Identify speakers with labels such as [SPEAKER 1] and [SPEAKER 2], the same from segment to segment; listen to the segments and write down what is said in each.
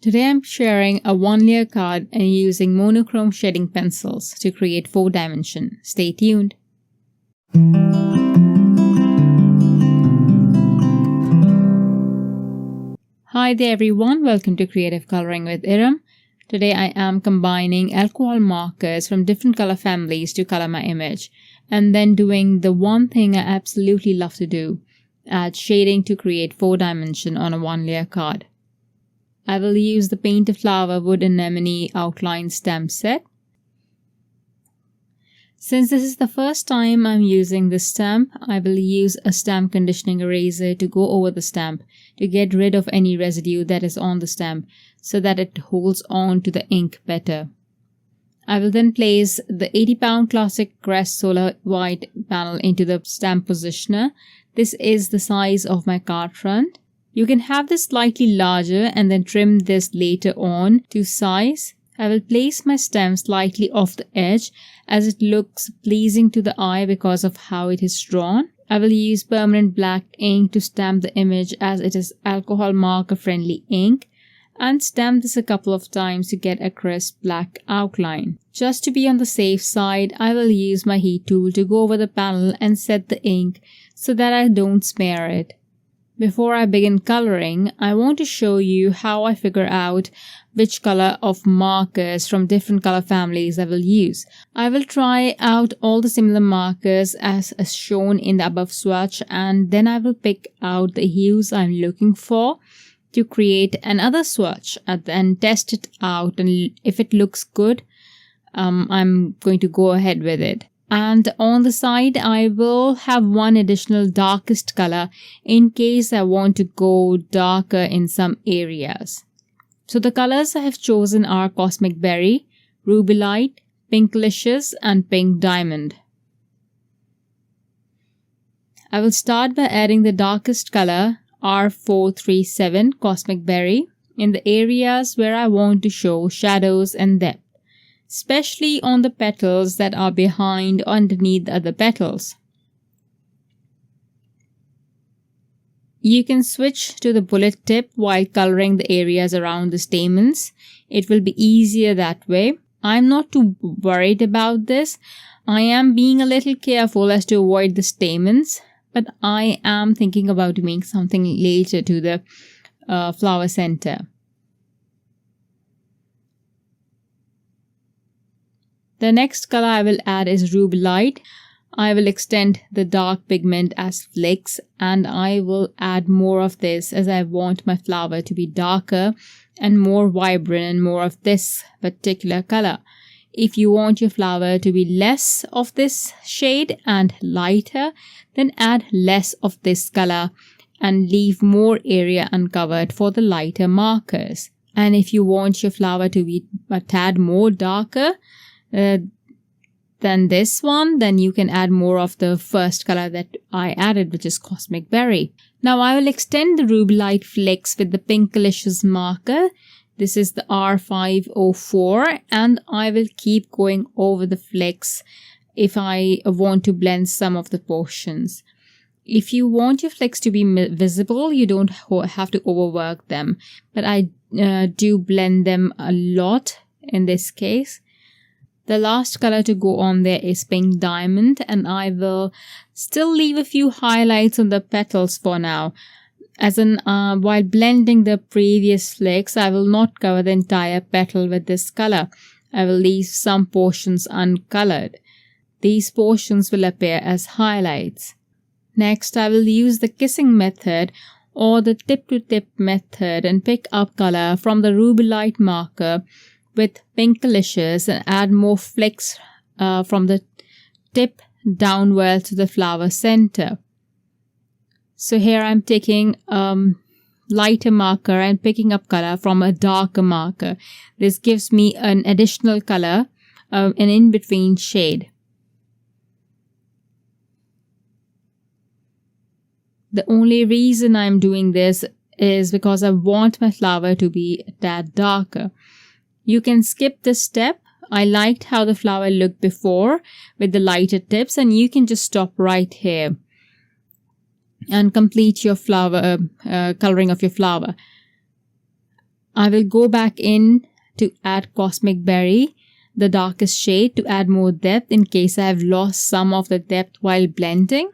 [SPEAKER 1] Today I'm sharing a 1-layer card and using monochrome shading pencils to create 4-dimension. Stay tuned. Hi there everyone, welcome to Creative Coloring with Iram. Today I am combining alcohol markers from different color families to color my image, and then doing the one thing I absolutely love to do, add shading to create 4-dimension on a 1-layer card. I will use the Paint a Flower Wood Anemone outline stamp set. Since this is the first time I'm using this stamp, I will use a stamp conditioning eraser to go over the stamp to get rid of any residue that is on the stamp so that it holds on to the ink better. I will then place the 80-pound classic Crest solar white panel into the stamp positioner. This is the size of my card front. You can have this slightly larger and then trim this later on to size. I will place my stamp slightly off the edge as it looks pleasing to the eye because of how it is drawn. I will use permanent black ink to stamp the image as it is alcohol marker friendly ink, and stamp this a couple of times to get a crisp black outline. Just to be on the safe side, I will use my heat tool to go over the panel and set the ink so that I don't smear it. Before I begin coloring, I want to show you how I figure out which color of markers from different color families I will use. I will try out all the similar markers as shown in the above swatch, and then I will pick out the hues I'm looking for to create another swatch and test it out, and if it looks good, I'm going to go ahead with it. And on the side, I will have one additional darkest color in case I want to go darker in some areas. So the colors I have chosen are Cosmic Berry, Rubellite, Pinkalicious, and Pink Diamond. I will start by adding the darkest color, R437 Cosmic Berry, in the areas where I want to show shadows and depth, especially on the petals that are behind or underneath the other petals. You can switch to the bullet tip while coloring the areas around the stamens. It will be easier that way. I'm not too worried about this. I am being a little careful as to avoid the stamens, but I am thinking about doing something later to the flower center. The next color I will add is Rubellite. I will extend the dark pigment as flicks, and I will add more of this as I want my flower to be darker and more vibrant and more of this particular color. If you want your flower to be less of this shade and lighter, then add less of this color and leave more area uncovered for the lighter markers. And if you want your flower to be a tad more darker than this one, then you can add more of the first color that I added, which is Cosmic Berry. Now I will extend the Rubellite flecks with the Pinkalicious marker. This is the R504, and I will keep going over the flecks if I want to blend some of the portions. If you want your flecks to be visible, you don't have to overwork them, but I do blend them a lot in this case. The last color to go on there is Pink Diamond, and I will still leave a few highlights on the petals for now. As in, while blending the previous flecks, I will not cover the entire petal with this color. I will leave some portions uncolored. These portions will appear as highlights. Next, I will use the kissing method or the tip-to-tip method and pick up color from the Rubellite marker with Pinkalicious and add more flecks from the tip downwards to the flower center. So here I'm taking lighter marker and picking up color from a darker marker. This gives me an additional color, an in-between shade. The only reason I'm doing this is because I want my flower to be a tad darker. You can skip this step. I liked how the flower looked before with the lighter tips, and you can just stop right here and complete your flower coloring of your flower. I will go back in to add Cosmic Berry, the darkest shade, to add more depth in case I have lost some of the depth while blending.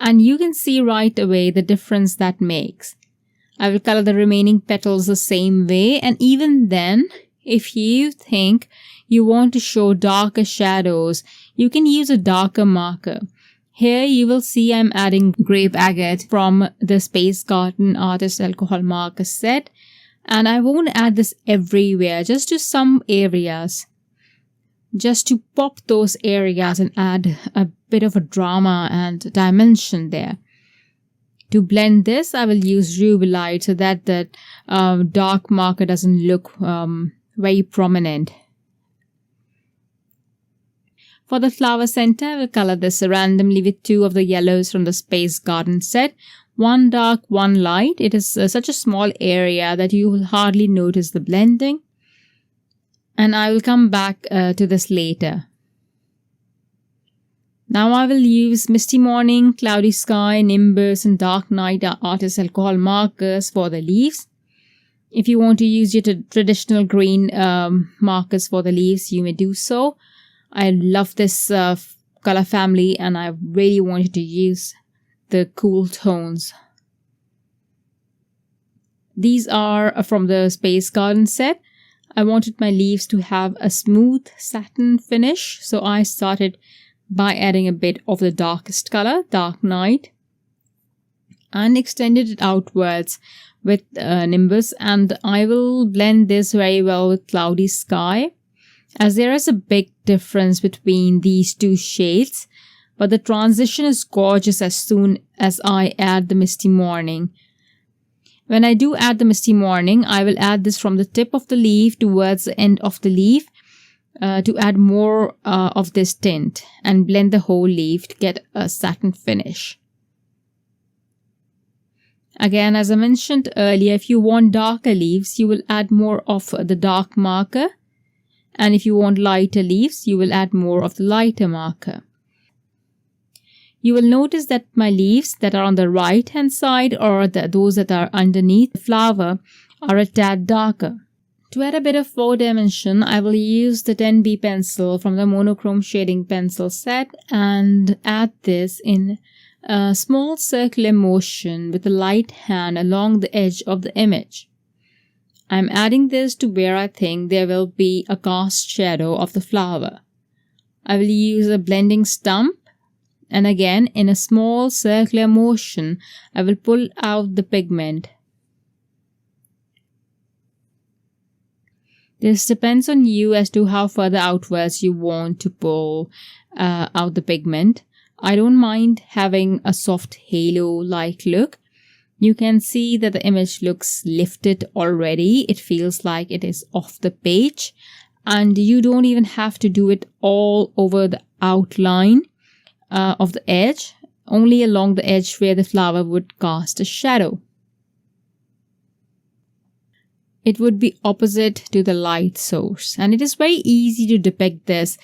[SPEAKER 1] And you can see right away the difference that makes. I will color the remaining petals the same way, and even then, if you think you want to show darker shadows, you can use a darker marker. Here you will see I'm adding Grape Agate from the Space Garden Artist Alcohol Marker set, and I won't add this everywhere, just to some areas, just to pop those areas and add a bit of a drama and dimension there. To blend this, I will use Rubellite so that the dark marker doesn't look very prominent. For the flower center, I will color this randomly with 2 of the yellows from the Space Garden set. One dark, one light. It is such a small area that you will hardly notice the blending. And I will come back to this later. Now I will use Misty Morning, Cloudy Sky, Nimbus and Dark Night Artist Alcohol markers for the leaves. If you want to use your traditional green markers for the leaves, you may do so. I love this color family and I really wanted to use the cool tones. These are from the Space Garden set. I wanted my leaves to have a smooth satin finish, so I started by adding a bit of the darkest color, Dark Night, and extended it outwards with Nimbus, and I will blend this very well with Cloudy Sky, as there is a big difference between these 2 shades, but the transition is gorgeous as soon as I add the Misty Morning. When I do add the Misty Morning, I will add this from the tip of the leaf towards the end of the leaf to add more of this tint and blend the whole leaf to get a satin finish. Again, as I mentioned earlier, if you want darker leaves, you will add more of the dark marker, and if you want lighter leaves, you will add more of the lighter marker. You will notice that my leaves that are on the right hand side or those that are underneath the flower are a tad darker. To add a bit of 4 dimension, I will use the 10B pencil from the Monochrome shading pencil set and add this in a small circular motion with a light hand along the edge of the image. I'm adding this to where I think there will be a cast shadow of the flower. I will use a blending stump, and again in a small circular motion, I will pull out the pigment. This depends on you as to how further outwards you want to pull out the pigment. I don't mind having a soft halo-like look. You can see that the image looks lifted already. It feels like it is off the page, and you don't even have to do it all over the outline of the edge, only along the edge where the flower would cast a shadow. It would be opposite to the light source, and it is very easy to depict this.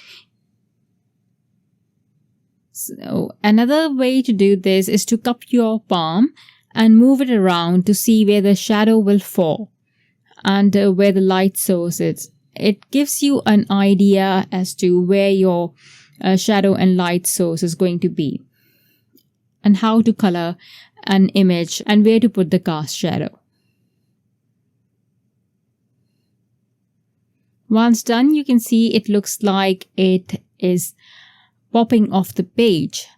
[SPEAKER 1] So another way to do this is to cup your palm and move it around to see where the shadow will fall and where the light source is. It gives you an idea as to where your shadow and light source is going to be, and how to color an image and where to put the cast shadow. Once done, you can see it looks like it is popping off the page.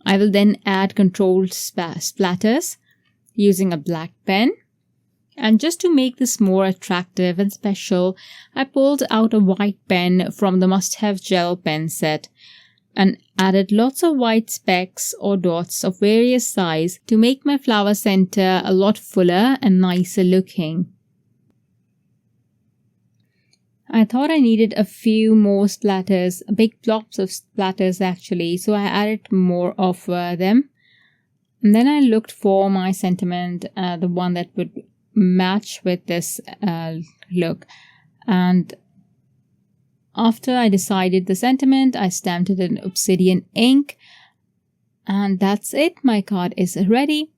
[SPEAKER 1] I will then add controlled splatters using a black pen. And just to make this more attractive and special, I pulled out a white pen from the must-have gel pen set and added lots of white specks or dots of various size to make my flower center a lot fuller and nicer looking. I thought I needed a few more splatters, big blobs of splatters actually, so I added more of them. And then I looked for my sentiment, the one that would match with this look. And after I decided the sentiment, I stamped it in Obsidian Ink. And that's it, my card is ready.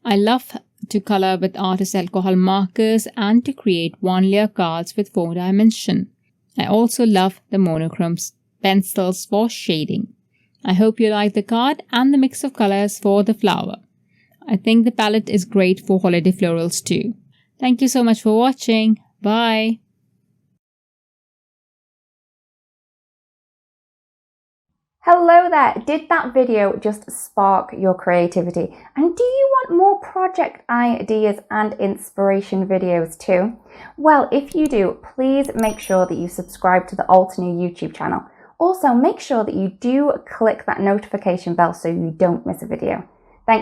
[SPEAKER 1] I love to color with artist alcohol markers and to create 1-layer cards with 4 dimension. I also love the Monochrome pencils for shading. I hope you like the card and the mix of colors for the flower. I think the palette is great for holiday florals too. Thank you so much for watching. Bye!
[SPEAKER 2] Hello there! Did that video just spark your creativity? And do you want more project ideas and inspiration videos too? Well, if you do, please make sure that you subscribe to the Altenew YouTube channel. Also, make sure that you do click that notification bell so you don't miss a video.